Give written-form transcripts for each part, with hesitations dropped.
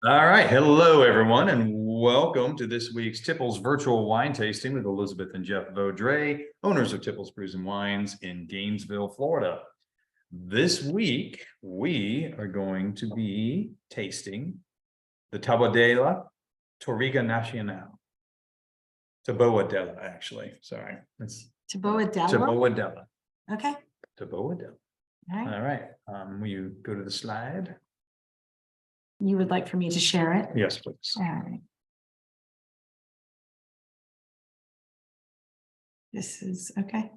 All right. Hello, everyone, and welcome to this week's Tipple's virtual wine tasting with Elizabeth and Jeff Vaudrey, owners of Tipple's Brews and Wines in Gainesville, Florida. This week, we are going to be tasting the Taboadella Touriga Nacional. Taboadella, actually. Sorry. It's Taboadella. Taboadella. Okay. Taboadella. All right. All right. Will you go to the slide? You would like for me to share it? Yes, please. All right. This is okay.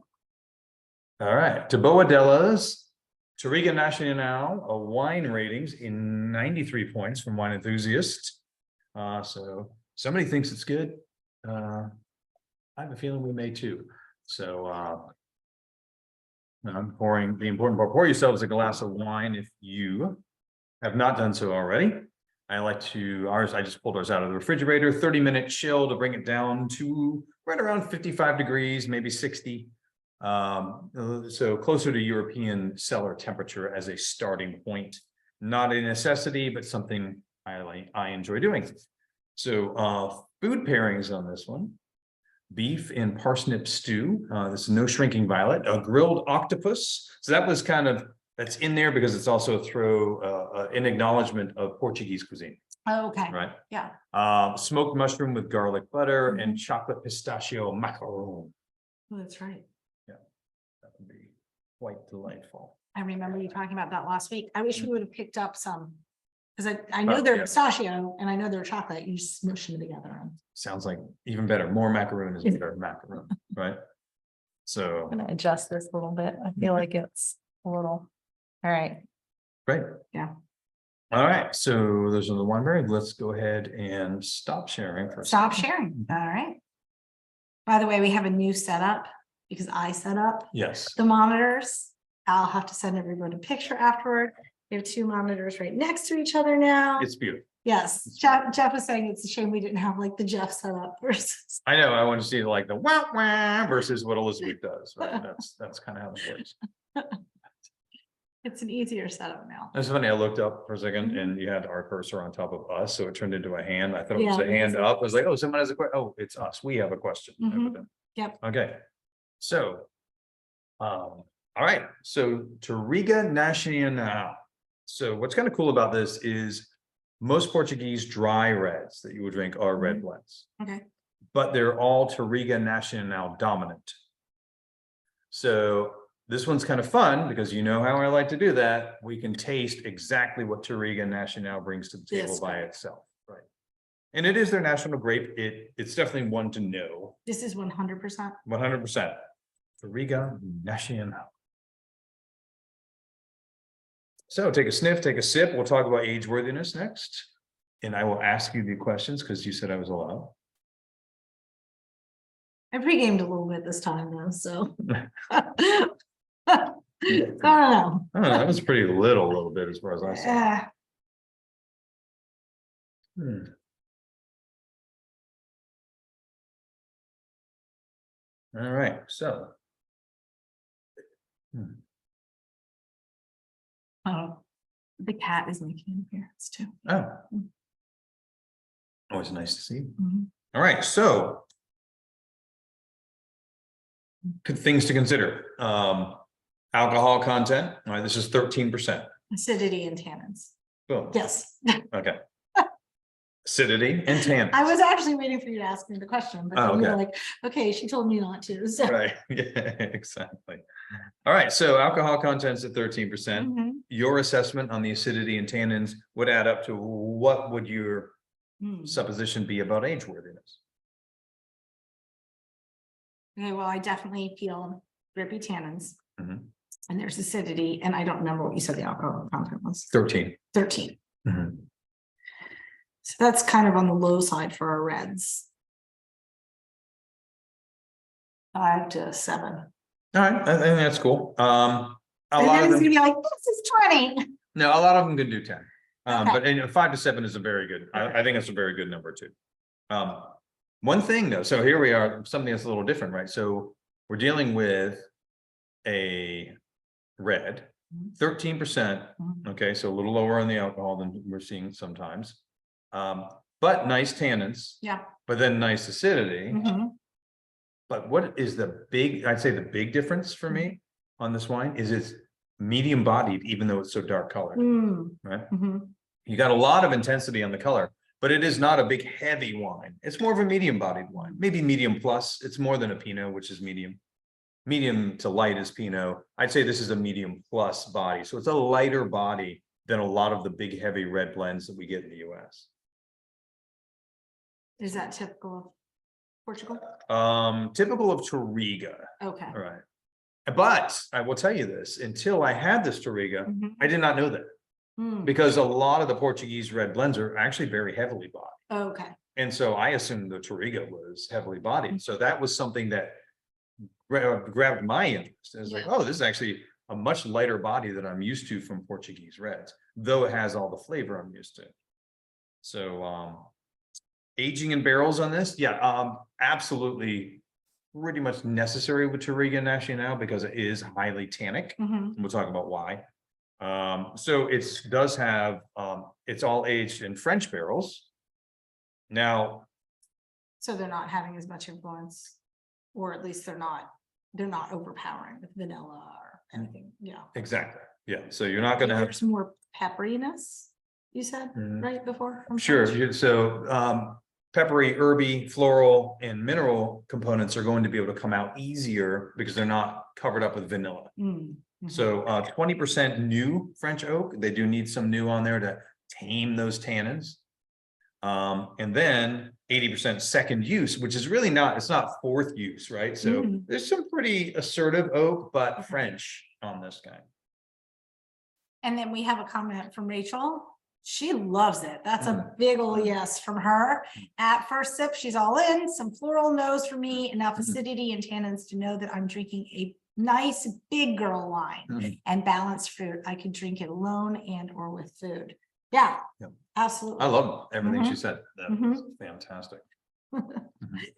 All right. Taboadella's Touriga Nacional, a wine ratings in 93 points from Wine Enthusiast. So somebody thinks it's good. I have a feeling we may too. So I'm pouring the important part. Pour yourselves a glass of wine if you have not done so already. I like to, I just pulled ours out of the refrigerator, 30-minute chill to bring it down to right around 55 degrees, maybe 60. So closer to European cellar temperature as a starting point. Not a necessity, but something I enjoy doing. So food pairings on this one. Beef and parsnip stew. This is no shrinking violet. A grilled octopus. So that was kind of, that's in there because it's also an acknowledgement of Portuguese cuisine. Oh, okay. Right. Yeah. Smoked mushroom with garlic butter and chocolate pistachio macaron. Oh, that's right. Yeah, that would be quite delightful. I remember you talking about that last week. I wish we would have picked up some because I know they're pistachio and I know they're chocolate. You just smush them together. Sounds like even better. More macaroon is better macaroon, right? So I'm gonna adjust this a little bit. I feel like it's a little. All right. great. Yeah. All right. So those are the wine pairings. Let's go ahead and stop sharing for a Stop second. sharing. All right. By the way, we have a new setup because I set up Yes. the monitors. I'll have to send everyone a picture afterward. We have two monitors right next to each other now. It's beautiful. Yes, Jeff was saying it's a shame we didn't have like the Jeff setup versus. I know. I want to see like the wah wah versus what Elizabeth does. Right? That's kind of how it works. It's an easier setup now. That's funny. I looked up for a second and you had our cursor on top of us. So it turned into a hand. I thought it was Yeah, a hand up. I was like, oh, someone has a question. Oh, it's us. We have a question. Yep. Okay. So, all right. So Touriga Nacional. So what's kind of cool about this is most Portuguese dry reds that you would drink are red blends. Okay. But they're all Touriga Nacional dominant. So this one's kind of fun because you know how I like to do that. We can taste exactly what Touriga Nacional brings to the table by itself, right? And it is their national grape. It's definitely one to know. This is 100%. 100%. Touriga Nacional. So take a sniff, take a sip. We'll talk about age worthiness next. And I will ask you the questions because you said I was allowed. I pre-gamed a little bit this time though, so. I don't know. Oh, that was pretty little bit as far as I saw. Yeah. All right, so. Oh, the cat is making an appearance too. Oh. Always nice to see. Mhm. All right, so. Good things to consider. Alcohol content. All right, this is 13%. Acidity and tannins. Boom. Yes. Okay. Acidity and tannins. I was actually waiting for you to ask me the question, but then you were okay. like, okay, she told me not to. So. Right. Yeah, exactly. All right. So alcohol content's at 13%. Mhm. Your assessment on the acidity and tannins would add up to what would your supposition be about age worthiness? Okay, well, I definitely feel drippy tannins. Mhm. And there's acidity, and I don't remember what you said the alcohol content was. 13. 13. Mhm. So that's kind of on the low side for our reds. 5 to 7. All right, I think that's cool. A And lot then of it's them, gonna be like, this is 20. no, a lot of them can do 10. Okay. But 5 to 7 is a very good. I think it's a very good number too. One thing though, so here we are, something that's a little different, right? So we're dealing with a red, 13%. Okay, so a little lower on the alcohol than we're seeing sometimes. But nice tannins, Yeah. but then nice acidity. Mhm. But what is I'd say the big difference for me on this wine is it's medium bodied, even though it's so dark colored, Mm. right? Mhm. You got a lot of intensity on the color, but it is not a big heavy wine. It's more of a medium bodied wine, maybe medium plus. It's more than a Pinot, which is medium. Medium to light is Pinot. I'd say this is a medium plus body. So it's a lighter body than a lot of the big heavy red blends that we get in the US. Is that typical of Portugal? Typical of Touriga. Okay. All right. But I will tell you this, until I had this Touriga, Mhm. I did not know that, Mm. because a lot of the Portuguese red blends are actually very heavily bodied. Okay. And so I assumed the Touriga was heavily bodied. So that was something that grabbed my interest. It was like, Yeah. oh, this is actually a much lighter body than I'm used to from Portuguese reds, though it has all the flavor I'm used to. So aging in barrels on this, yeah, absolutely pretty much necessary with Touriga Nacional because it is highly tannic. Mhm. We'll talk about why. So it does have it's all aged in French barrels. Now, So they're not having as much influence, or at least they're not overpowering with vanilla or anything. Yeah. exactly. Yeah. So you're not going to have There's more pepperiness, you said, Mhm. right before? from Sure. French? So peppery, herby, floral, and mineral components are going to be able to come out easier because they're not covered up with vanilla. Mm, mhm. So 20% new French oak. They do need some new on there to tame those tannins. And then 80% second use, which is really not, it's not fourth use, right? So Mm. there's some pretty assertive oak, but French on this guy. And then we have a comment from Rachel. She loves it. That's a Mm. big ol' yes from her. At first sip, she's all in. Some floral nose for me, enough Mhm. acidity and tannins to know that I'm drinking a nice big girl wine Mhm. and balanced fruit. I could drink it alone and or with food. Yeah, Yep. absolutely. I love everything she Mhm. said. That Mhm. was fantastic. Mhm.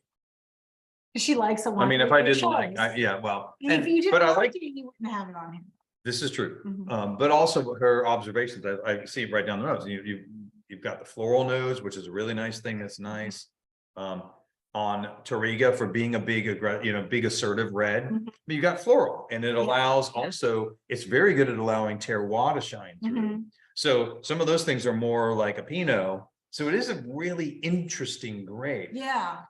She likes a I wine. mean, if with I your didn't like, choice. yeah, well, And if you but didn't I like like, it, you wouldn't have it on here. this is true. Mhm. But also her observations, I see it right down the nose. You've got the floral nose, which is a really nice thing. That's nice. On Touriga for being a big, big assertive red, Mhm. but you got floral and it Yeah. allows also, it's very good at allowing terroir to shine through. Mhm. So some of those things are more like a Pinot. So it is a really interesting grape. Yeah.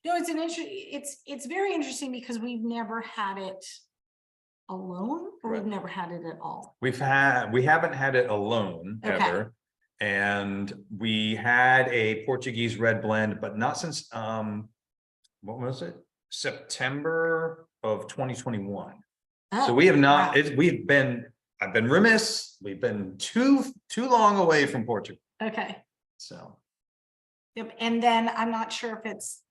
No, it's an it's very interesting because we've never had it alone, or we've Right. never had it at all. We haven't had it alone Okay. ever. And we had a Portuguese red blend, but not since what was it? September of 2021. So Oh, we have not, wow. I've been remiss. We've been too long away from Portugal. Okay. So Yep. And then I'm not sure if it's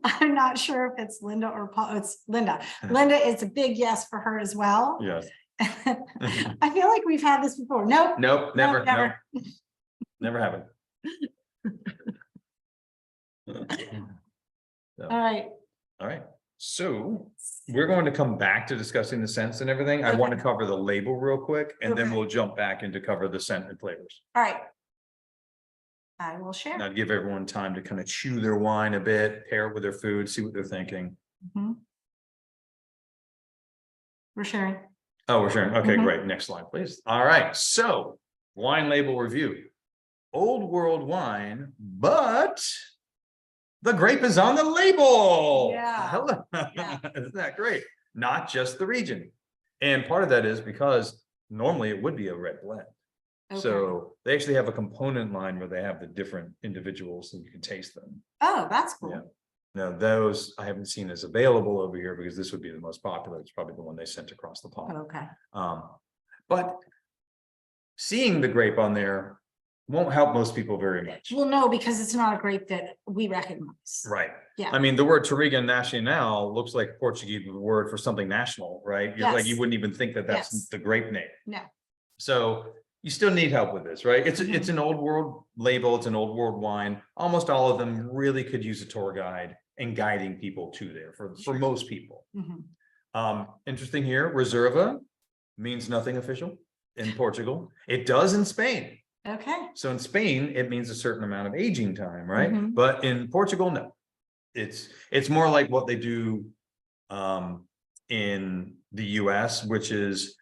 I'm not sure if it's Linda or Paul. It's Linda. Linda is a big yes for her as well. yes. I feel like we've had this before. Nope. Nope, never, never. no. Never happened. So, All right. all right. So we're going to come back to discussing the scents and everything. I want to Okay. cover the label real quick, and then Okay. we'll jump back into cover the scent and flavors. All right. I will share. Now to give everyone time to kind of chew their wine a bit, pair it with their food, see what they're thinking. Mhm. We're sharing. Oh, we're sharing. Okay, Mhm. great. Next slide, please. All right. So wine label review. Old world wine, but the grape is on the label. Yeah. Hello. Yeah. Isn't that great? Not just the region. And part of that is because normally it would be a red blend. Okay. So they actually have a component line where they have the different individuals and you can taste them. Oh, that's cool. Yeah. Now those I haven't seen as available over here because this would be the most popular. It's probably the one they sent across the pond. Okay. But seeing the grape on there won't help most people very much. Well, no, because it's not a grape that we recognize. Right. Yeah. I mean, the word Touriga Nacional looks like a Portuguese word for something national, right? You're like, Yes. you wouldn't even think that that's Yes. the grape name. No. So you still need help with this, right? It's Mhm. an old world label. It's an old world wine. Almost all of them really could use a tour guide and guiding people to there for most people. Mhm. Interesting here, Reserva means nothing official in Portugal. It does in Spain. Okay. So in Spain, it means a certain amount of aging time, right? Mhm. But in Portugal, no. It's more like what they do in the US, which is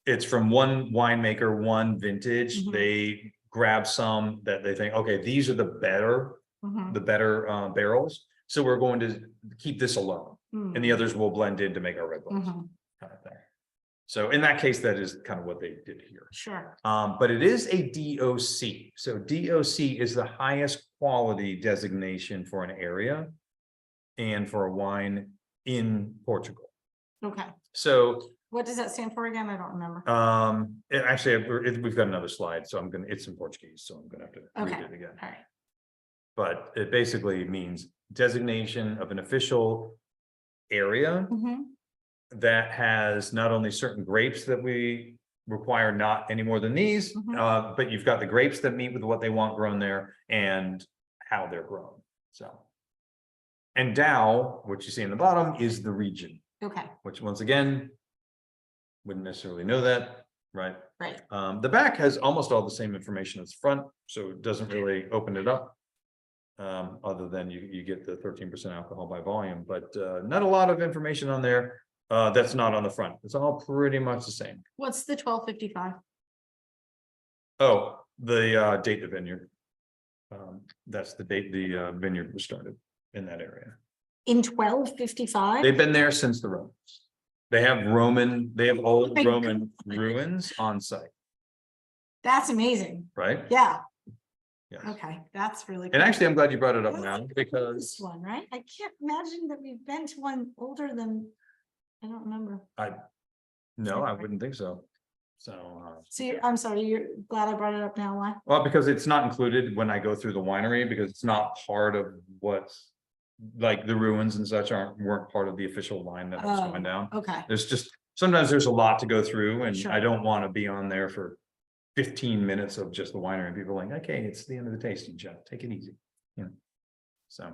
it's from one winemaker, one vintage. Mhm. They grab some that they think, okay, these are the better Mhm. barrels. So we're going to keep this alone, and the others will blend in to make our red wines, Mhm. kind of thing. So in that case, that is kind of what they did here. Sure. But it is a DOC. So DOC is the highest quality designation for an area and for a wine in Portugal. Okay. So What does that stand for again? I don't remember. we've got another slide, so it's in Portuguese, so I'm gonna have to read Okay. it again. All right. But it basically means designation of an official area Mhm. that has not only certain grapes that we require not any more than these, Mhm. but you've got the grapes that meet with what they want grown there and how they're grown. So. And DAO, which you see in the bottom, is the region, Okay. which once again, wouldn't necessarily know that, right? Right. The back has almost all the same information as the front, so it doesn't really open it up. Other than you get the 13% alcohol by volume, but not a lot of information on there. That's not on the front. It's all pretty much the same. What's the 1255? Oh, the date the vineyard. That's the date the vineyard was started in that area. In 1255? They've been there since the Romans. They have old my Roman ruins on site, That's amazing. right? Yeah. Yes. Okay. That's really And cool. actually, I'm glad you brought it up That's now the oldest because one, right? I can't imagine that we've been to one older than, I don't remember. no, I wouldn't think so. So, I'm sorry, you're glad I brought it up now. Why? well, because it's not included when I go through the winery, because it's not part of what's like the ruins and such weren't part of the official line that I was going down. Okay. There's just, sometimes there's a lot to go through and Sure. I don't want to be on there for 15 minutes of just the winery and people like, okay, it's the end of the tasting, Jeff, take it easy. You know, so,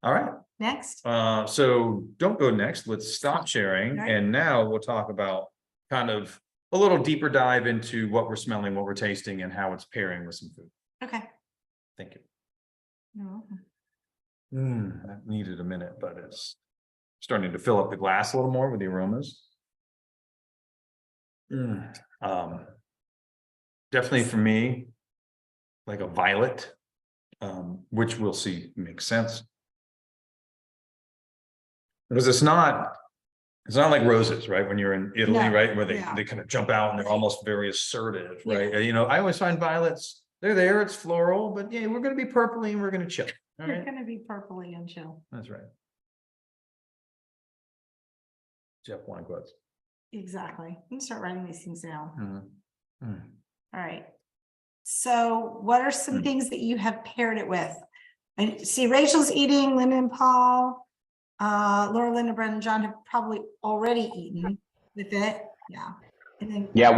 all right. Next. So don't go next. Let's stop sharing. Right. And now we'll talk about kind of a little deeper dive into what we're smelling, what we're tasting, and how it's pairing with some food. Okay. Thank you. No. That needed a minute, but it's starting to fill up the glass a little more with the aromas. Definitely for me, like a violet, which we'll see makes sense. Because it's not like roses, right? When you're in Italy, No, right? Where yeah. they kind of jump out and they're almost very assertive, right? Yeah. You know, I always find violets, they're there, it's floral, but yeah, we're gonna be purpley and we're gonna chill. All You're right, gonna be purpley and chill. that's right. Jeff wine quotes. Exactly. You can start writing these things down. Mhm. All right. So what are some Mm. things that you have paired it with? And see, Rachel's eating, Linda and Paul, Laura, Linda, Brandon, John have probably already eaten with it. Yeah. And then Yeah,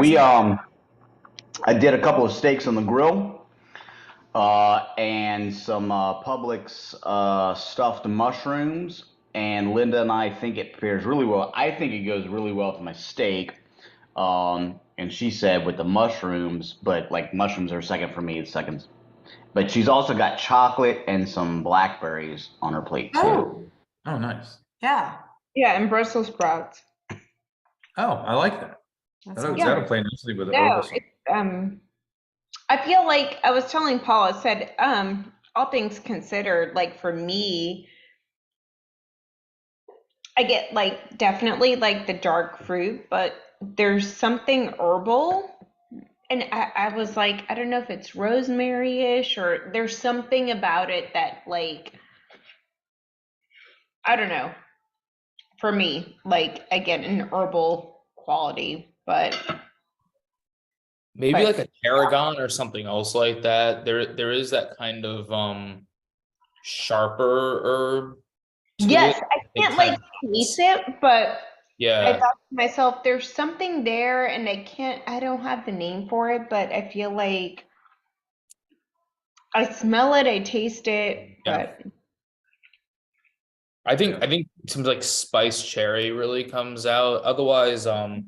I did a couple of steaks on the grill, and some Publix stuffed mushrooms. And Linda and I think it pairs really well. I think it goes really well with my steak. And she said with the mushrooms, but like mushrooms are second for me, it's second. But she's also got chocolate and some blackberries on her plate too. Oh, nice. yeah. Yeah, and Brussels sprouts. Oh, I like that. That's That'll, awesome. that'll play nicely with the No, herbal. I feel like I was telling Paul, I said, all things considered, like for me, I get like definitely like the dark fruit, but there's something herbal. And I was like, I don't know if it's rosemary-ish or there's something about it that like, I don't know. For me, like I get an herbal quality, but Maybe But- like a tarragon or something else like that. There is that kind of sharper herb. to yes, it. I It can't kind like of- taste it, but I Yeah, thought to myself, there's something there, and I don't have the name for it, but I feel like I smell it, I taste it, Yeah. but I think some like spice cherry really comes out. Otherwise, I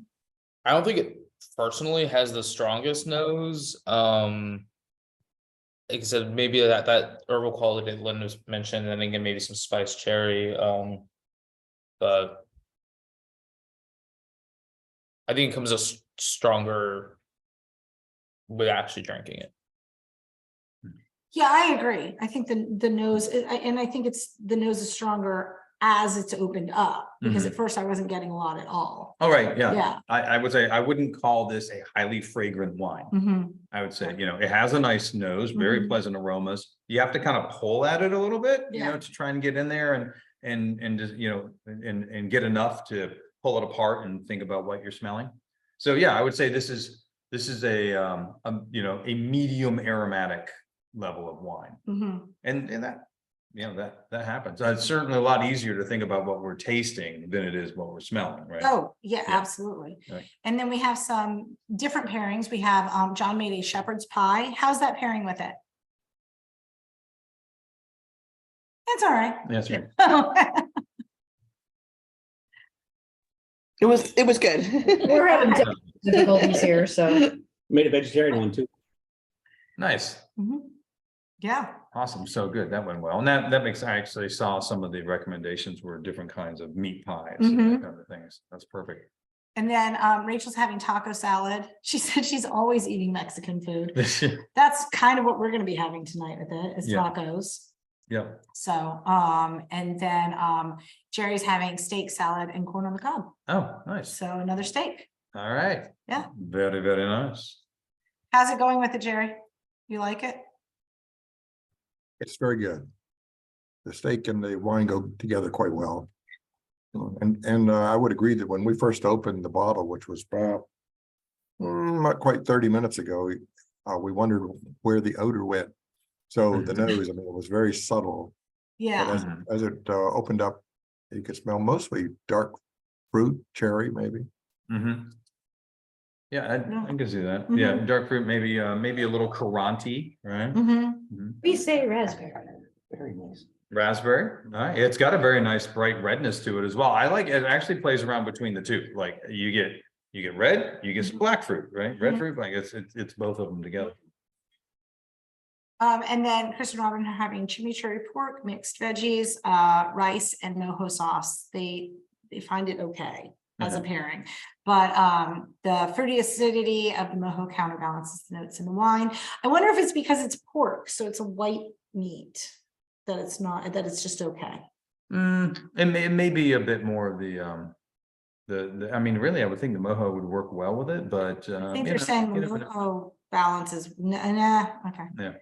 don't think it personally has the strongest nose. Like I said, maybe that herbal quality that Lynn was mentioned, and then again maybe some spiced cherry. But I think it comes out stronger with actually drinking it. Yeah, I agree. I think the nose, and I think the nose is stronger as it's opened up, because at first I wasn't getting a lot at all. All right, yeah. Yeah. I would say I wouldn't call this a highly fragrant wine. Mhm. I would say, it has a nice nose, very Mhm. pleasant aromas. You have to kind of pull at it a little bit, Yeah. to try and get in there and just, and get enough to pull it apart and think about what you're smelling. So yeah, I would say this is a medium aromatic level of wine. Mhm. And that, that happens. It's certainly a lot easier to think about what we're tasting than it is what we're smelling, right? Oh, yeah, Yeah. absolutely. Right. And then we have some different pairings. We have, John made a shepherd's pie. How's that pairing with it? It's all right. That's right. It was good. We're having difficulties here, so. Made a vegetarian one too. Nice. Mhm. Yeah. Awesome. So good. That went well. And that makes, I actually saw some of the recommendations were different kinds of meat pies and that kind of things. That's perfect. And then Rachel's having taco salad. She said she's always eating Mexican food. That's kind of what we're going to be having tonight with it, is Yeah. tacos. Yep. So, and then Jerry's having steak salad and corn on the cob. Oh, nice. So another steak. All right. Yeah. Very, very nice. How's it going with it, Jerry? You like it? It's very good. The steak and the wine go together quite well. And I would agree that when we first opened the bottle, which was about not quite 30 minutes ago, we wondered where the odor went. So the nose, I mean, it was very subtle. But Yeah. as it opened up, you could smell mostly dark fruit, cherry, maybe. Yeah, Yeah. I can see that. Mhm. Yeah, dark fruit, maybe a little Chianti, right? We say raspberry. Very nice. Raspberry. All right. It's got a very nice bright redness to it as well. I like it. Actually plays around between the two. Like you get red, you get some black fruit, right? Red fruit, like it's both of them together. And then Chris and Robin are having chimichurri pork, mixed veggies, rice, and mojo sauce. They find it okay as a pairing, but the fruity acidity of the mojo counterbalances the notes in the wine. I wonder if it's because it's pork, so it's a white meat, that it's just okay. It may be a bit more of the I mean, really, I would think the mojo would work well with it, but I think they're saying the mojo balance is okay. Yeah.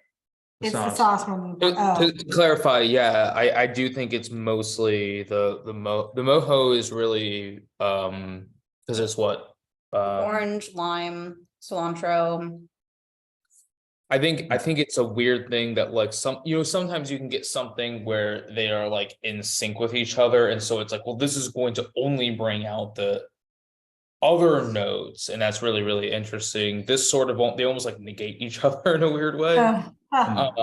It's the sauce more than To clarify, yeah, I do think it's mostly the mojo is really because it's what Orange, lime, cilantro. I think it's a weird thing that like sometimes you can get something where they are like in sync with each other, and so it's like, well, this is going to only bring out the other notes, and that's really, really interesting. This sort of they almost like negate each other in a weird way. Like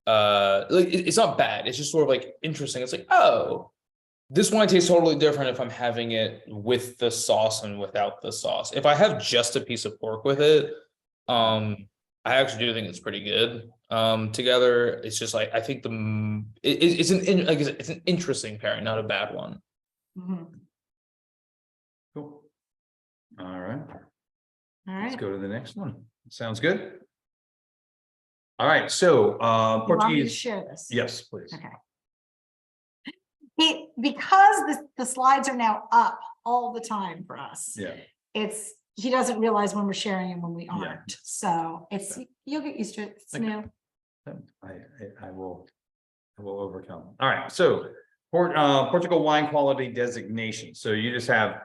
it's not bad, it's just sort of like interesting. It's like, oh, this wine tastes totally different if I'm having it with the sauce and without the sauce. If I have just a piece of pork with it, I actually do think it's pretty good together. It's just like I think it's an interesting pairing, not a bad one. Cool. All right. All Let's right. go to the next one. Sounds good. All right, so You want me to Portuguese. share this? Yes, please. Okay. Because the slides are now up all the time for us. Yeah. He doesn't realize when we're sharing and when we Yeah. aren't. So you'll get used to it. It's Okay. new. I will overcome. All right, so Portugal wine quality designation. So you just have,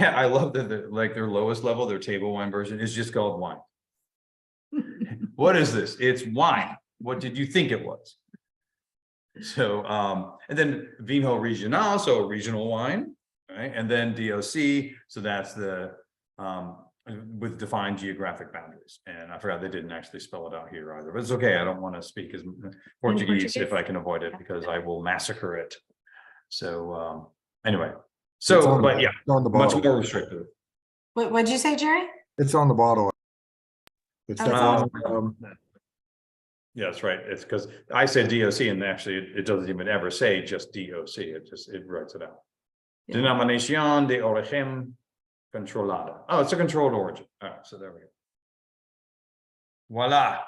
I love that like their lowest level, their table wine version is just called wine. What is this? It's wine. What did you think it was? So, and then Vinho Regional, so a regional wine, right? And then DOC, so that's the with defined geographic boundaries. And I forgot they didn't actually spell it out here either, but it's okay. I don't want to speak as Portuguese if I can avoid it, because I will massacre it. So anyway, It's on but yeah, on the much bottle. more restrictive. What'd you say, Jerry? It's on the bottle. It's Oh, it's on definitely, Yeah, that's right. It's because I said DOC and actually it doesn't even ever say just DOC. It writes it out. Yeah. Denominación de origen controlada. Oh, it's a controlled origin. All right, so there we go. Voila.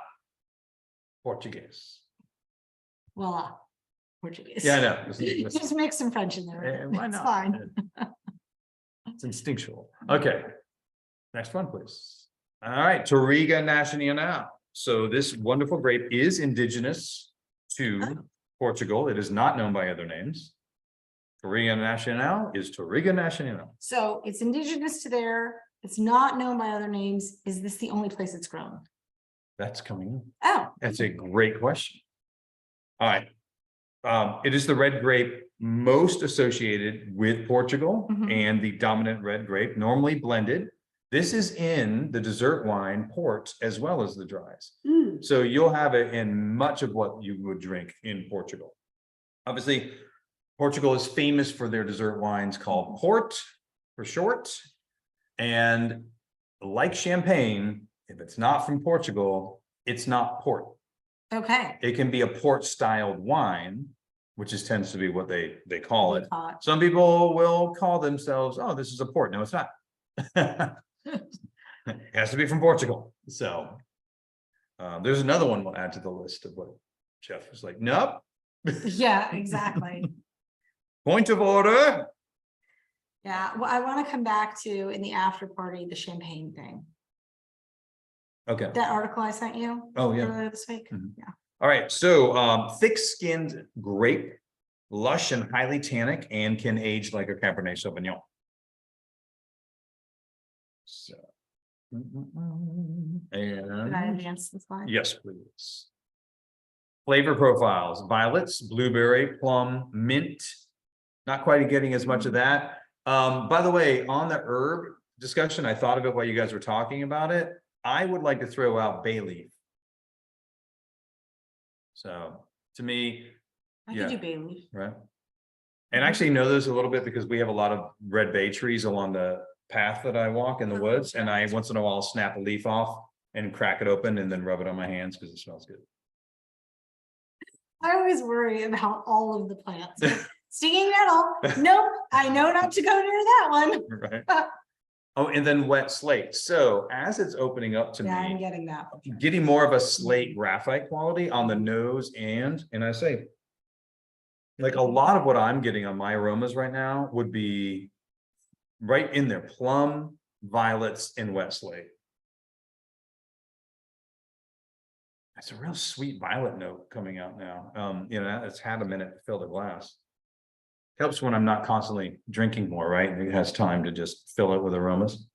Portuguese. Voila. Portuguese. Yeah, I know. This is- Just mix some French in there. Eh, why It's not? fine. It's instinctual. Okay. Next one, please. All right, Touriga Nacional. So this wonderful grape is indigenous to Portugal. It is not known by other names. Touriga Nacional is Touriga Nacional. So it's indigenous to there. It's not known by other names. Is this the only place it's grown? That's coming in. Oh, That's a great question. All right. It is the red grape most associated with Portugal Mhm. and the dominant red grape, normally blended. This is in the dessert wine ports as well as the dries. So you'll have it in much of what you would drink in Portugal. Obviously, Portugal is famous for their dessert wines called port for short. And like champagne, if it's not from Portugal, it's not port. okay. It can be a port styled wine, which tends to be what they call it. Hot. Some people will call themselves, oh, this is a port. No, it's not. It has to be from Portugal. So there's another one we'll add to the list of what Jeff was like, nope. Yeah, exactly. Point of order. Yeah, well, I want to come back to in the after party, the champagne thing. Okay. That article I sent you Oh, yeah. earlier this week. Mhm. Yeah. All right. So thick-skinned grape, lush and highly tannic, and can age like a Cabernet Sauvignon. So. Did I And advance the slide? yes, please. Flavor profiles: violets, blueberry, plum, mint. Not quite getting as much of that. By the way, on the herb discussion, I thought of it while you guys were talking about it. I would like to throw out bay leaf. So to me, I yeah. could do bay leaf. right. And I actually know this a little bit because we have a lot of red bay trees along the path that I walk in the woods, and I once in a while snap a leaf off and crack it open and then rub it on my hands because it smells good. I always worry about all of the plants. Stinging nettle. Nope, I know not to go near that one. Right. Oh, and then wet slate. So as it's opening up to Yeah, I'm me, getting that. getting more of a slate graphite quality on the nose and I say, like a lot of what I'm getting on my aromas right now would be right in there, plum, violets, and wet slate. It's a real sweet violet note coming out now. You know, it's had a minute to fill the glass. Helps when I'm not constantly drinking more, right? It has time to just fill it with aromas.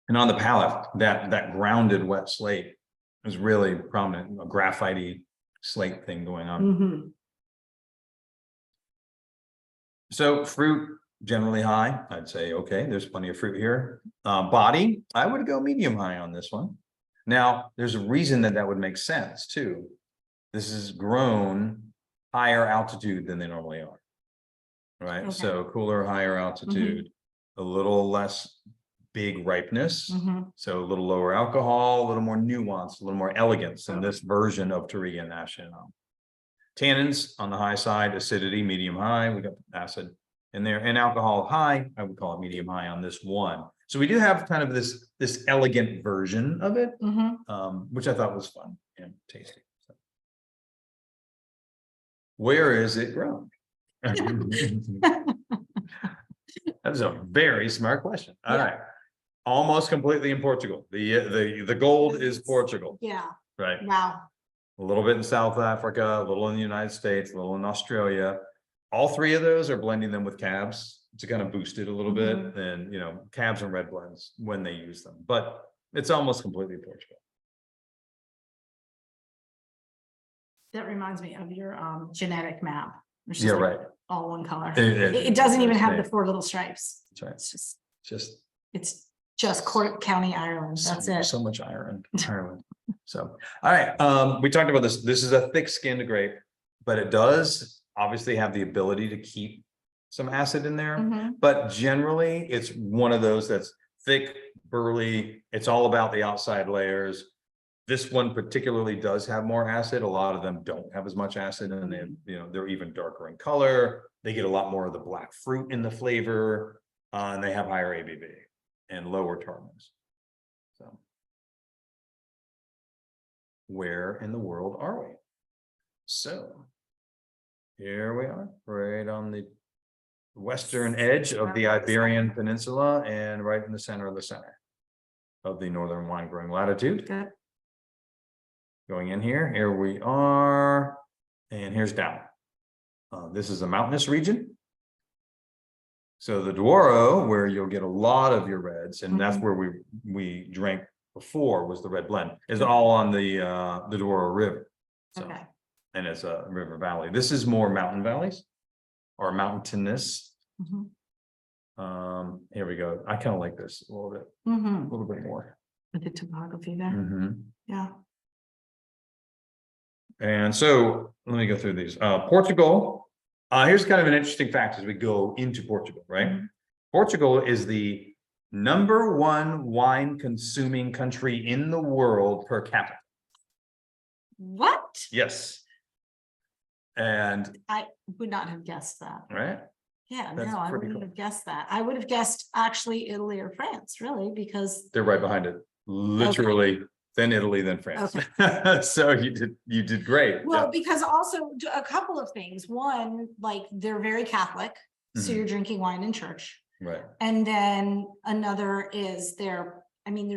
And on the palate, that grounded wet slate is really prominent, a graphite-y slate thing going on. Mhm. So fruit generally high, I'd say, okay, there's plenty of fruit here. Body, I would go medium high on this one. Now, there's a reason that would make sense too. This is grown higher altitude than they normally are. Right, Okay. so cooler, higher altitude, a little less big ripeness. Mhm. So a little lower alcohol, a little more nuance, a little more elegance in this version of Touriga Nacional. Tannins on the high side, acidity, medium high, we got acid in there, and alcohol high, I would call it medium high on this one. So we do have kind of this elegant version of it, Mhm. which I thought was fun and tasty. So. Where is it grown? That's a very smart question. All Yeah. right. Almost completely in Portugal. The gold is Portugal, Yeah, right? wow. A little bit in South Africa, a little in the United States, a little in Australia. All three of those are blending them with cabs to kind of boost it a little bit. And, you know, cabs and red blends when they use them, but it's almost completely Portugal. That reminds me of your genetic map. It's Yeah, just like right. all one color. It- It doesn't even have the it's 4 little stripes. That's right. It's Just Cork County, Ireland. That's it. so much Ireland. So, all right. We talked about this. This is a thick skinned grape, but it does obviously have the ability to keep some acid in there. Mhm. But generally, it's one of those that's thick, burly. It's all about the outside layers. This one particularly does have more acid. A lot of them don't have as much acid, and they, they're even darker in color. They get a lot more of the black fruit in the flavor, and they have higher ABV and lower tartness. So, where in the world are we? So, here we are, right on the western edge of the Iberian Peninsula and right in the center of the northern wine growing latitude. Good. Going in here we are, and here's down. This is a mountainous region. So the Douro, where you'll get a lot of your reds, and that's where we drank before, was the red blend, is all on the Douro River. So, Okay. and it's a river valley. This is more mountain valleys or mountainous. Mhm. Here we go. I kind of like this a Mhm. little bit more. With the topography there. Mhm. Yeah. And so let me go through these. Portugal. Here's kind of an interesting fact as we go into Portugal, right? Portugal is the #1 wine consuming country in the world per capita. What? Yes. And I would not have guessed that. right. Yeah, That's no, I pretty wouldn't cool. have guessed that. I would have guessed actually Italy or France, really, because They're right behind it. Literally, then Italy, then France. So you did great. well, Yeah. because also a couple of things. One, like they're very Catholic, so Mhm. you're drinking wine in church. Right. And then another is they're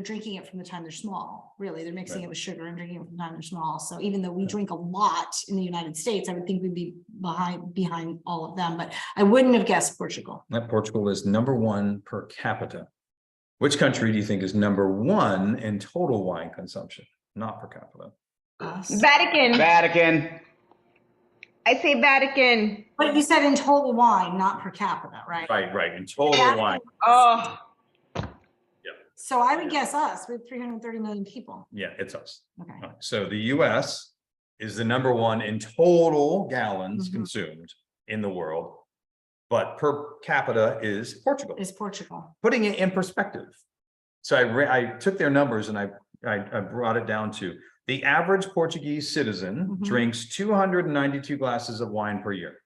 drinking it from the time they're small, really. They're mixing Right. it with sugar and drinking it from the time they're small. So even though we drink a lot in the United States, I would think we'd be behind all of them, but I wouldn't have guessed Portugal. That Portugal is #1 per capita. Which country do you think is #1 in total wine consumption, not per capita? Us. Vatican. I say Vatican. But you said in total wine, not per capita, right? Right, in total Yeah. wine. Oh, So I would guess us with 330 million people. Yeah, it's us. Okay. All right, so the US is the #1 in total gallons Mhm. consumed in the world, but per capita is Portugal. Is Portugal. Putting it in perspective. So I took their numbers and I brought it down to the average Portuguese citizen Mhm. drinks 292 glasses of wine per year.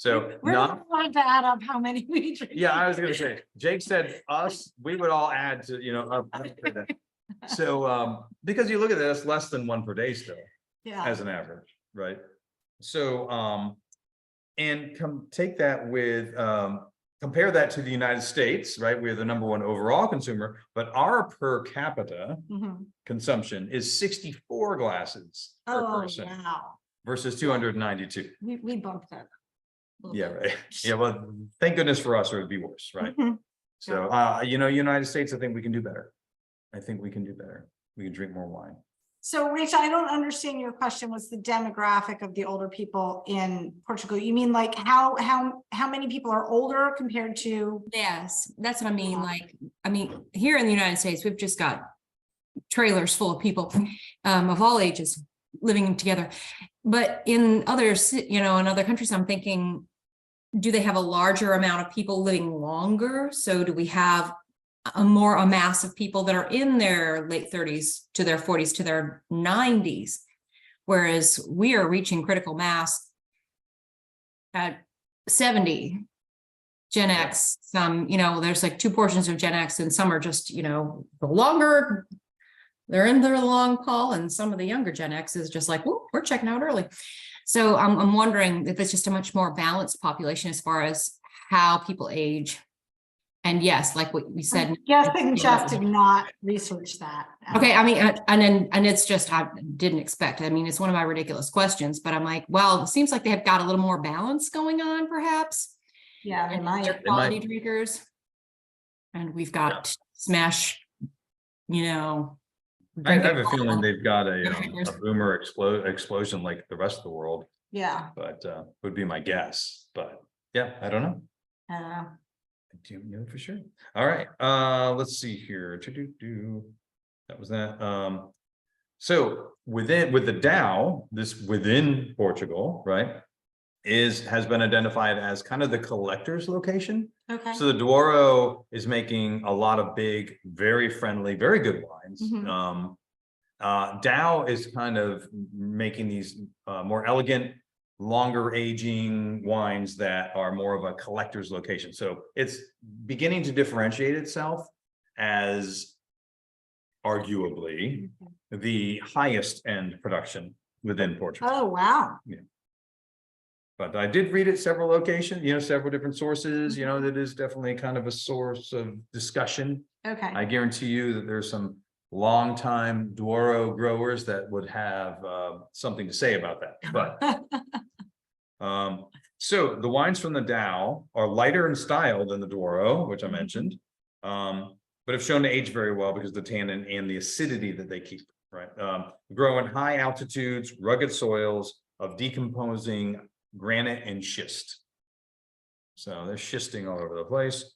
So We're not, not going to add up how many we drink. yeah, I was gonna say, Jake said us, we would all add to, so, because you look at this, less than 1 per day still, Yeah. as an average, right? So, and take that with, compare that to the United States, right? We're the #1 overall consumer, but our per capita Mhm. consumption is 64 glasses per Oh, person wow. versus 292. We bumped that. a little Yeah, bit. right. Yeah, well, thank goodness for us, or it'd be worse, right? Mhm. So, United States, I think we can do better. I think we can do better. We can drink more wine. So Rachel, I don't understand your question. Was the demographic of the older people in Portugal? You mean like how many people are older compared to? Yes, that's what I mean. Yeah. Like, here in the United States, we've just got trailers full of people of all ages living together. But in others, in other countries, I'm thinking, do they have a larger amount of people living longer? So do we have a mass of people that are in their late 30s to their 40s to their 90s? Whereas we are reaching critical mass at 70. Gen X, there's like 2 portions of Gen X, and some are just, the longer they're in their long haul, and some of the younger Gen X is just like, whoop, we're checking out early. So I'm wondering if it's just a much more balanced population as far as how people age. And yes, like what we said. Guessing Jeff did not research that. Okay, and it's just, I didn't expect. It's one of my ridiculous questions, but I'm like, well, it seems like they have got a little more balance going on, perhaps. Yeah, they And might. they're quality drinkers. And we've got smash, I have a feeling they've got a drinkers. boomer explosion like the rest of the world, Yeah. but would be my guess. But yeah, I don't know. Uh, I do know for sure. All right, let's see here. That was that. So with the Dow, this within Portugal, right, has been identified as kind of the collector's location. Okay. So the Douro is making a lot of big, very friendly, very good wines. Mhm. Dow is kind of making these more elegant, longer aging wines that are more of a collector's location. So it's beginning to differentiate itself as arguably the highest end production within Portugal. Oh, wow. But I did read it several locations, several different sources, that is definitely kind of a source of discussion. Okay. I guarantee you that there's some longtime Douro growers that would have something to say about that. But so the wines from the Dow are lighter in style than the Douro, which I mentioned, but have shown to age very well because of the tannin and the acidity that they keep. Right, grow in high altitudes, rugged soils of decomposing granite and schist. So they're schisting all over the place.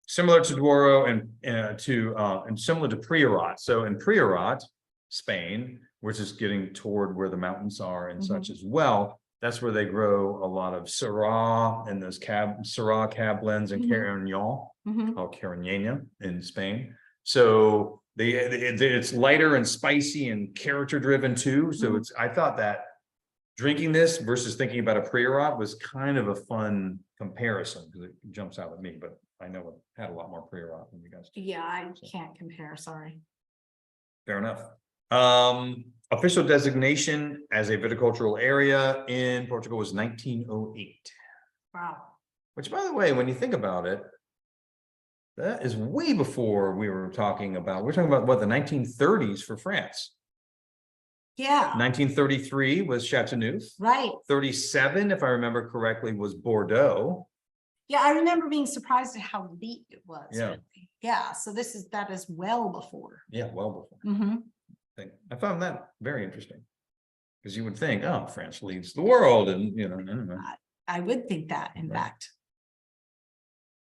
Similar to Douro and similar to Priorat. So in Priorat, Spain, which is getting toward where the mountains are and such as well, that's where they grow a lot of Syrah and those Syrah cab blends and Carignan, called Carignana in Spain. So it's lighter and spicy and character driven too. So I thought that drinking this versus thinking about a Priorat was kind of a fun comparison because it jumps out at me, but I know it had a lot more Priorat than you guys. Yeah, I can't compare, sorry. Fair enough. Official designation as a viticultural area in Portugal was 1908. Wow. Which, by the way, when you think about it, that is way before we're talking about what, the 1930s for France. Yeah. 1933 was Chateauneuf. Right. 37, if I remember correctly, was Bordeaux. Yeah, I remember being surprised at how late it was. Yeah. Yeah, so that is well before. Yeah, well before. I found that very interesting. Because you would think, oh, France leads the world, and anyway. I would think that, in fact.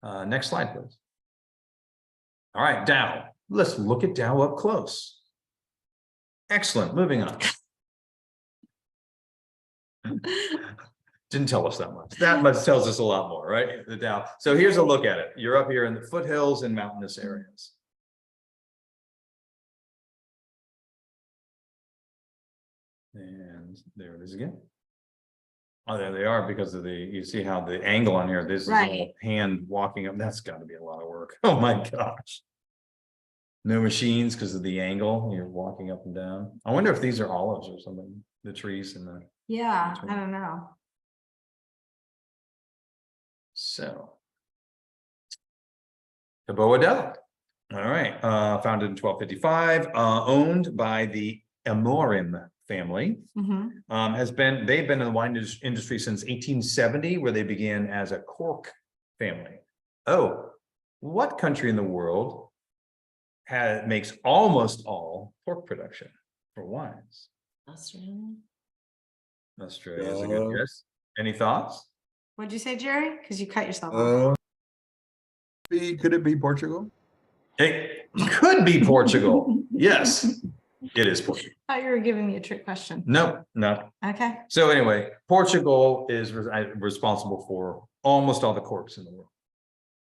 Next slide, please. All right, Dow. Let's look at Dow up close. Excellent. Moving on. Didn't tell us that much. That much tells us a lot more, right? The Dow. So here's a look at it. You're up here in the foothills and mountainous areas. And there it is again. Oh, there they are because of you see how the angle on here, this is a hand walking up. That's got to be a lot of work. Oh my gosh. No machines because of the angle. You're walking up and down. I wonder if these are olives or something, the trees and the. Yeah, I don't know. So. Taboadella. All right. Founded in 1255, owned by the Amorim family. They've been in the wine industry since 1870, where they began as a cork family. Oh, what country in the world makes almost all pork production for wines? Australia. Australia is a good guess. Any thoughts? What'd you say, Jerry? Because you cut yourself off. Could it be Portugal? It could be Portugal. Yes, it is Portugal. I thought you were giving me a trick question. No. Okay. So anyway, Portugal is responsible for almost all the corks in the world.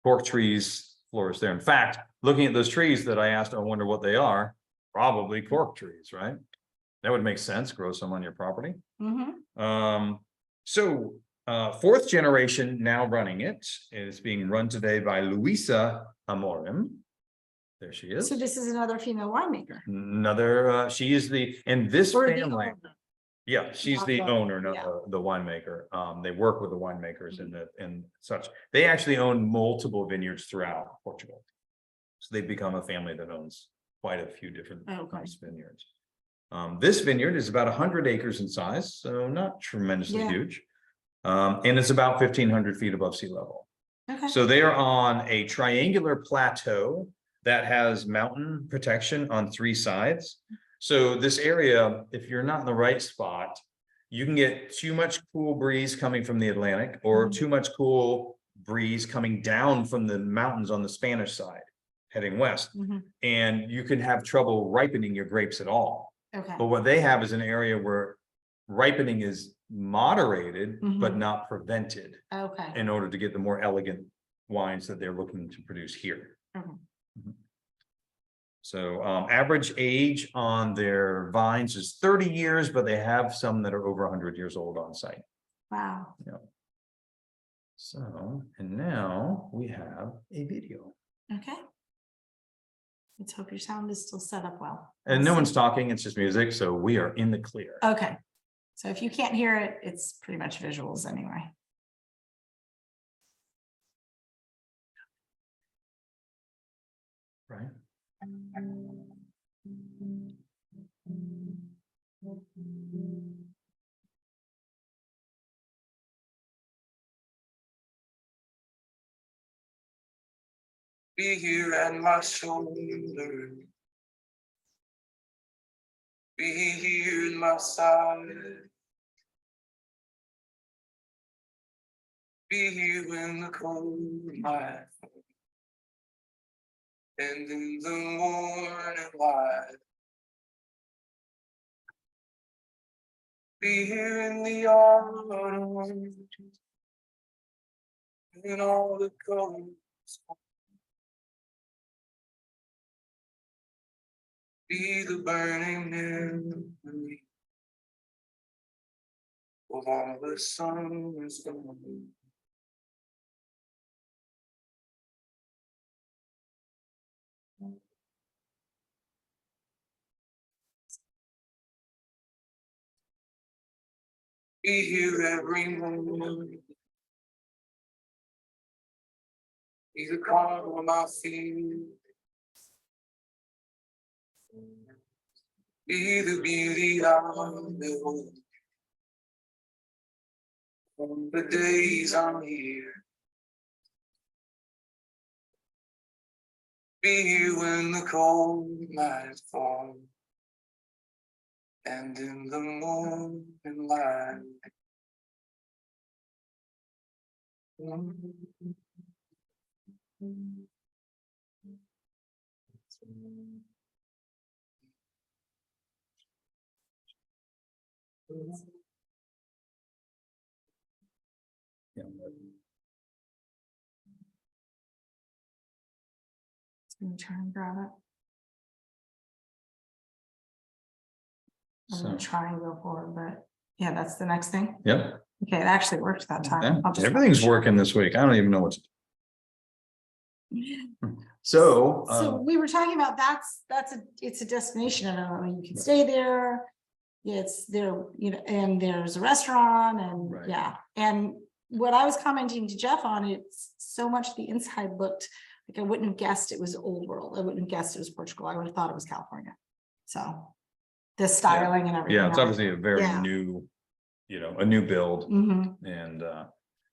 Cork trees flourish there. In fact, looking at those trees that I asked, I wonder what they are. Probably cork trees, right? That would make sense. Grow some on your property. Fourth generation now running it. It's being run today by Luisa Amorim. There she is. So this is another female winemaker. She is in this Or the family. owner. Yeah, she's Not the the- owner, not yeah. the winemaker. They work with the winemakers and such. They actually own multiple vineyards throughout Portugal. So they've become a family that owns quite a few different types of vineyards. This vineyard is about 100 acres in size, so not tremendously huge. And it's about 1,500 feet above sea level. Okay. So they are on a triangular plateau that has mountain protection on three sides. So this area, if you're not in the right spot, you can get too much cool breeze coming from the Atlantic or too much cool breeze coming down from the mountains on the Spanish side, heading west. And you can have trouble ripening your grapes at all. Okay. But what they have is an area where ripening is moderated, but Mhm. not prevented Okay. in order to get the more elegant wines that they're looking to produce here. Okay. So average age on their vines is 30 years, but they have some that are over 100 years old on site. Wow. So, and now we have a video. Okay. Let's hope your sound is still set up well. And no Let's one's see. talking, it's just music, so we are in the clear. Okay. So if you can't hear it, it's pretty much visuals anyway. Right? Be here at my shoulder. Be here in my side. Be here when the cold night and in the morning light. Be here in the autumn and all the colors. Be the burning memory of all the summer's gone. Be here every morning. Be the calm of my feet. Be the beauty I know. On the days I'm here. Be here when the cold nights fall. And in the morning light. Yeah. Let me try and grab it. I'm So, gonna try and go forward, but yeah, that's the next thing. yep, Okay, it actually worked that time. yeah, I'll just- everything's working this week. I don't even know what to do. So, So we were talking about it's a destination. I don't know, you can stay there. It's there, you know, and there's a restaurant and Right. yeah. And what I was commenting to Jeff on, it's so much the inside looked like I wouldn't have guessed it was old world. I wouldn't have guessed it was Portugal. I would have thought it was California. So the styling and everything. yeah, it's else. obviously a very Yeah. new, you know, a new build. Mhm. And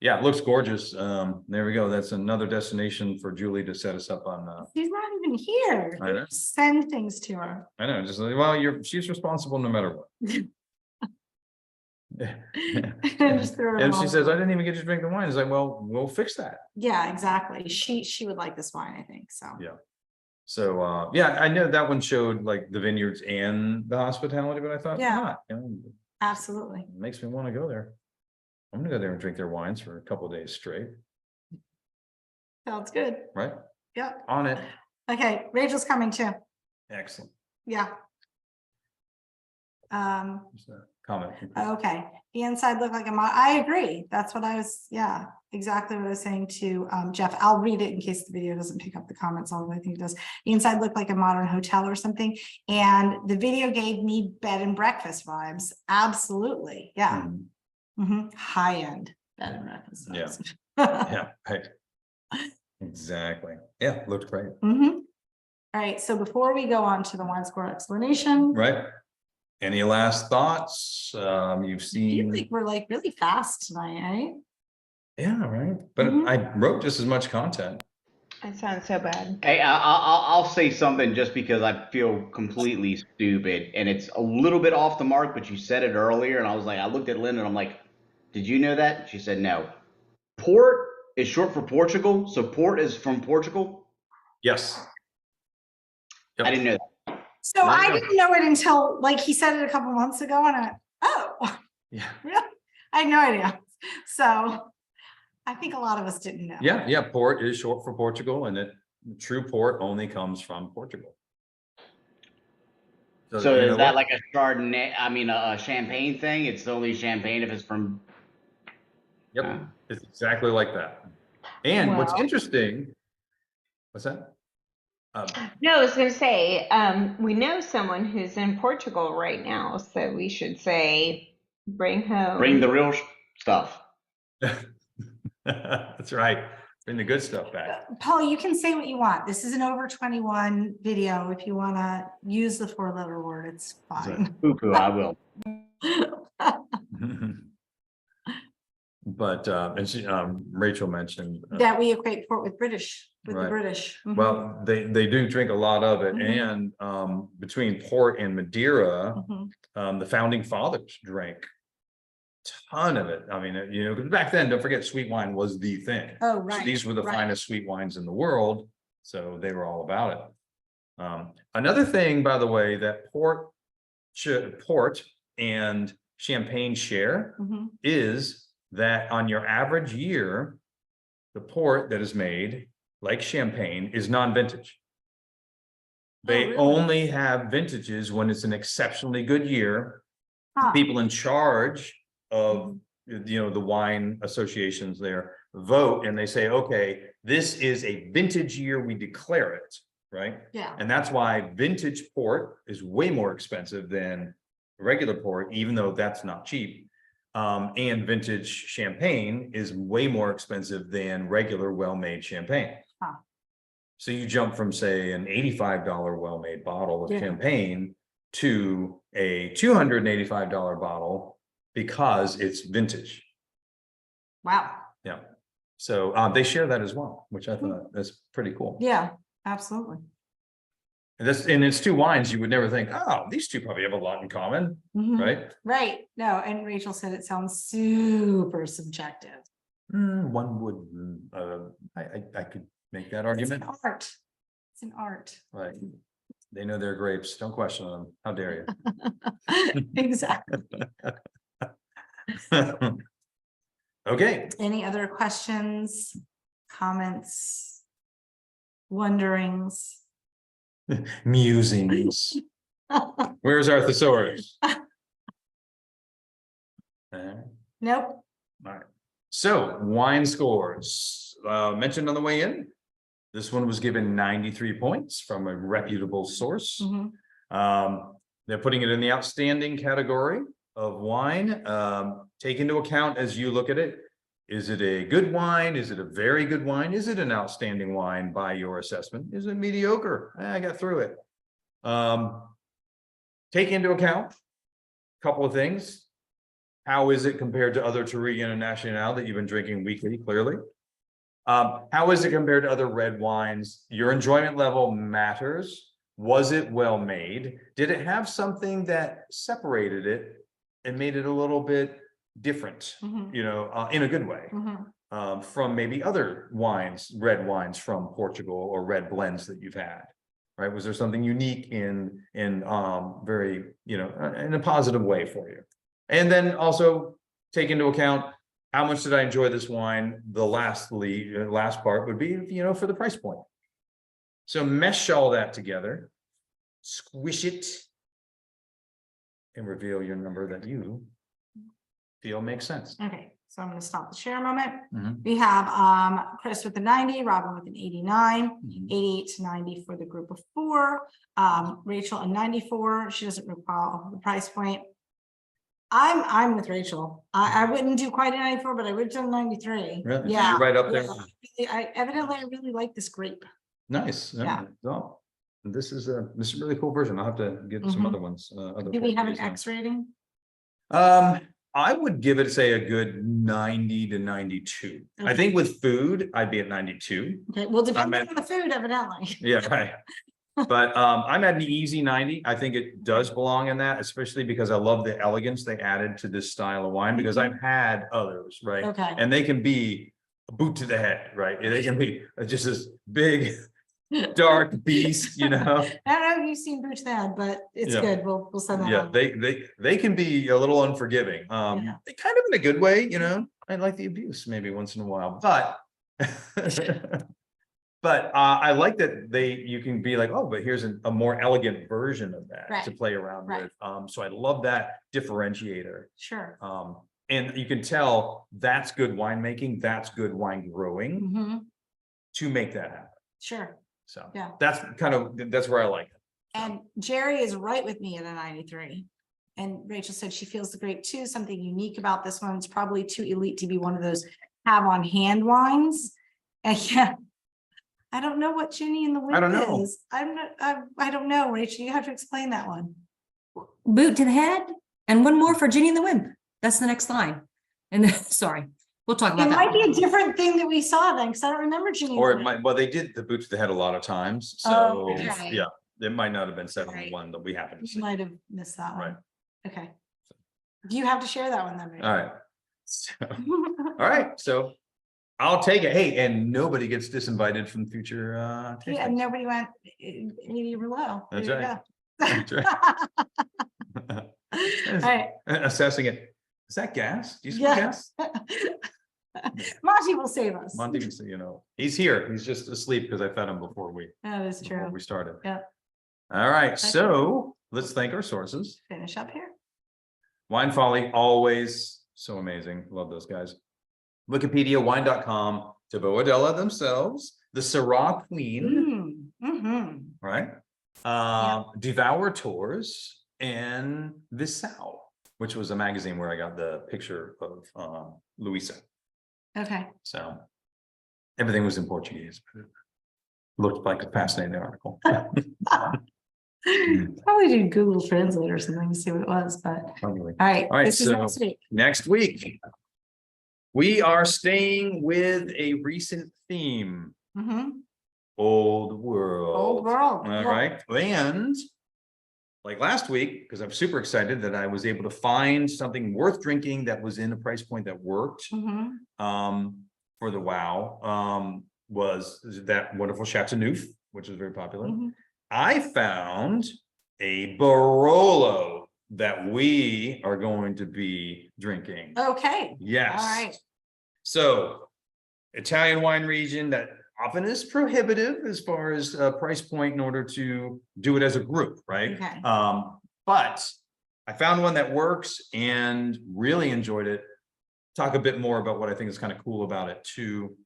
yeah, it looks gorgeous. There we go. That's another destination for Julie to set us up on. She's not even here. I know. Send things to her. I know, just like, well, she's responsible no matter what. Just throw her And she along. says, I didn't even get you to drink the wine. It's like, well, we'll fix that. Yeah, exactly. She would like this wine, I think, so. Yeah. So yeah, I know that one showed like the vineyards and the hospitality, but I thought, Yeah. not, you know, Absolutely. it makes me want to go there. I'm gonna go there and drink their wines for a couple of days straight, Sounds good. right? Yep. On it. Okay, Rachel's coming too. Excellent. Yeah. Just a comment. Okay, the inside looked like I agree. That's what I was, yeah, exactly what I was saying to Jeff. I'll read it in case the video doesn't pick up the comments, although I think it does. The inside looked like a modern hotel or something. And the video gave me bed and breakfast vibes. Absolutely. Yeah. Mhm. High-end bed and breakfast. Yeah. vibes. Yeah, right. Exactly. Yeah, looked great. All right, so before we go on to the wine score explanation. Right. Any last thoughts? You've I feel seen, like we're like really fast tonight, eh? yeah, right. But Mhm. I wrote just as much content. That sounds so bad. Hey, I'll say something just because I feel completely stupid, and it's a little bit off the mark, but you said it earlier, and I was like, I looked at Linda, and I'm like, did you know that? She said no. Port is short for Portugal, so port is from Portugal. Yes. Yep. I didn't know that. So There you I go. didn't know it until like he said it a couple months ago and oh, Yeah. yeah. I had no idea. So I think a lot of us didn't know. Yeah, port is short for Portugal, and true port only comes from Portugal. So you know is that what? like a Chardonnay? I mean, a champagne thing? It's only champagne if it's from. Yep, it's exactly like that. And what's Well. interesting, what's that? No, I was going to say, we know someone who's in Portugal right now, so we should say, bring home. Bring the real stuff. That's right. Bring the good stuff back. Paul, you can say what you want. This is an over 21 video. If you want to use the 4-letter word, it's fine. Poo-poo, I will. But and she, Rachel mentioned That we equate port with British, with the Right. British. Mhm. well, they do drink a lot of it, Mhm. and between port and Madeira, Mhm. the founding fathers drank a ton of it. I mean, you know, 'cause back then, don't forget, sweet wine was the thing. Oh, So right. these were the right. finest sweet wines in the world, so they were all about it. Another thing, by the way, that port and champagne share Mhm. is that on your average year, the port that is made, like champagne, is non-vintage. They really? only have vintages when it's an exceptionally good year. Huh. People in charge of, you know, the wine associations there vote and they say, okay, this is a vintage year, we declare it, right? Yeah. And that's why vintage port is way more expensive than regular port, even though that's not cheap. And vintage champagne is way more expensive than regular well-made champagne. Huh. So you jump from, say, an $85 well-made bottle of Yeah. champagne to a $285 bottle because it's vintage. Wow. Yeah. So they share that as well, which I thought that's pretty cool. Yeah, absolutely. And it's two wines you would never think, oh, these two probably have a lot in common, Mhm. right? Right. No, and Rachel said it sounds super subjective. One would, I could make that It's argument. an art. It's an art. Right. They know their grapes. Don't question them. How dare Exactly. you? Okay. Any other questions, comments, wonderings? Musings. Where's our thesaurus? Nope. All right. So wine scores, mentioned on the way in. This one was given 93 points from a reputable source. Mhm. They're putting it in the outstanding category of wine. Take into account as you look at it, is it a good wine? Is it a very good wine? Is it an outstanding wine by your assessment? Is it mediocre? I got through it. Take into account a couple of things. How is it compared to other Touriga Nacional that you've been drinking weekly, clearly? How is it compared to other red wines? Your enjoyment level matters. Was it well made? Did it have something that separated it and made it a little bit different, Mhm. you know, in a good way, Mhm. from maybe other wines, red wines from Portugal or red blends that you've had, right? Was there something unique in very, you know, in a positive way for you? And then also take into account, how much did I enjoy this wine? The last part would be, you know, for the price point. So mesh all that together, squish it, and reveal your number that you feel makes sense. Okay, so I'm gonna stop the share a moment. Mhm. We have Chris with a 90, Robin with an 89, Mhm. 88 to 90 for the group of 4. Rachel a 94. She doesn't recall the price point. I'm with Rachel. I wouldn't do quite a 94, but I would do 93. Really? Yeah. You're right up there. Yeah. I really like this grape. Nice. Yeah. Well, this is a really cool version. I'll have to get some Mhm. other ones. Other Do we have an Portuguese ones. X rating? I would give it, say, a good 90 to 92. I Okay. think with food, I'd be at 92. Okay, well, depending at- on the food, evidently. Yeah, right. But I'm at an easy 90. I think it does belong in that, especially because I love the elegance they added to this style of wine, because I've had others, right? Okay. And they can be a boot to the head, right? They can be just this big dark beast, you know? I don't know if you've seen Booch Dad, but it's Yeah. good. We'll send that Yeah, on. they can be a little unforgiving. Yeah. They kind of in a good way, you know. I like the abuse maybe once in a while, but but I like that you can be like, oh, but here's a more elegant version of that to Right. play around Right. with. So I love that differentiator. Sure. And you can tell that's good winemaking, that's good wine growing Hmm. to make that happen. Sure. So Yeah. that's where I like it. And Jerry is right with me at a 93. And Rachel said she feels the grape too. Something unique about this one. It's probably too elite to be one of those have on hand wines. And yeah, I don't know what Ginny in the I don't Wind know. is. I don't know, Rachel. You have to explain that one. Boot to the head and one more for Ginny and the Wimp. That's the next line. And then, sorry, we'll talk It about might that. be a different thing that we saw then, because I don't remember Ginny. Or and it the might, Wind. well, they did the boot to the head a lot of times, Oh, so okay. yeah, it might not have been said on the Right. one that we happened to You see. might have missed that one. Right. Okay. You have to share that one then. Rachel. All right. So, all right, so I'll take it. Hey, and nobody gets disinvited from future Yeah, tastings. nobody went 80 or low. That's There you right. go. That's All right. Assessing it. Is that gas? Do you smell Yeah. gas? Monty will save us. Monty, you know, he's here. He's just asleep because I fed him before we That is true. started. Yeah. All right, so let's thank our sources. Finish up here. Wine Folly, always so amazing. Love those guys. Wikipedia, wine.com, Taboadella themselves, the Syrah Queen, right? Devour Tours, and Visau, which was a magazine where I got the picture of Luisa. Okay. So everything was in Portuguese. But it looked like a fascinating article. Probably do Google Translate or something to see what it was, but Probably. all right. All right, This is so next week. next week, we are staying with a recent theme, Mhm. old world. Old world. All right, and like last week, because I'm super excited that I was able to find something worth drinking that was in a price point that worked Mhm. for the WOW, was that wonderful Chateauneuf, which is very popular. Mhm. I found a Barolo that we are going to be drinking. Okay. Yes. All right. So Italian wine region that often is prohibitive as far as price point in order to do it as a group, right? Okay. But I found one that works and really enjoyed it. Talk a bit more about what I think is kind of cool about it too.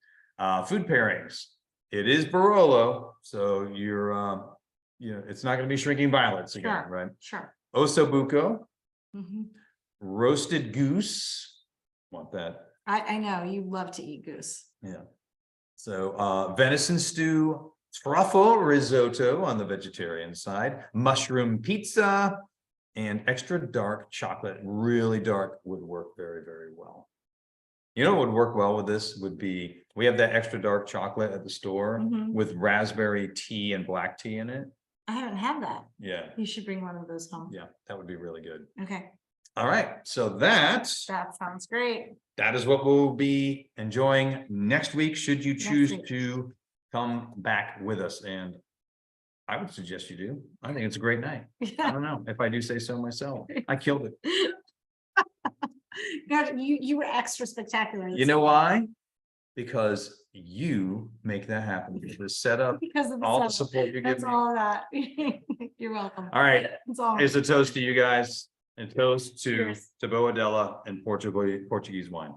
Food pairings. It is Barolo, so you're it's not going to be shrinking violets again, Sure. right? Sure. Ossobuco, Mhm. roasted goose. Want that? I know you love to eat goose. Yeah. So venison stew, truffle risotto on the vegetarian side, mushroom pizza, and extra dark chocolate. Really dark would work very, very well. You know what would work well with this would be, we have that extra dark chocolate at the store Mhm. with raspberry tea and black tea in it. I haven't had that. Yeah, You should bring one of those home. yeah, that would be really good. Okay. All right, so that Sounds great. is what we'll be enjoying next week, should you choose week. to come back with us. And I would suggest you do. I think it's a great night. I don't know if I do say so myself. I killed it. God, you were extra spectacular. You know why? Because you make that happen. The setup, Because of the all the setup. support you give That's me. all of that. You're welcome. All right, That's all. it's a toast to you guys and toast to Cheers. Taboadella and Portuguese wine.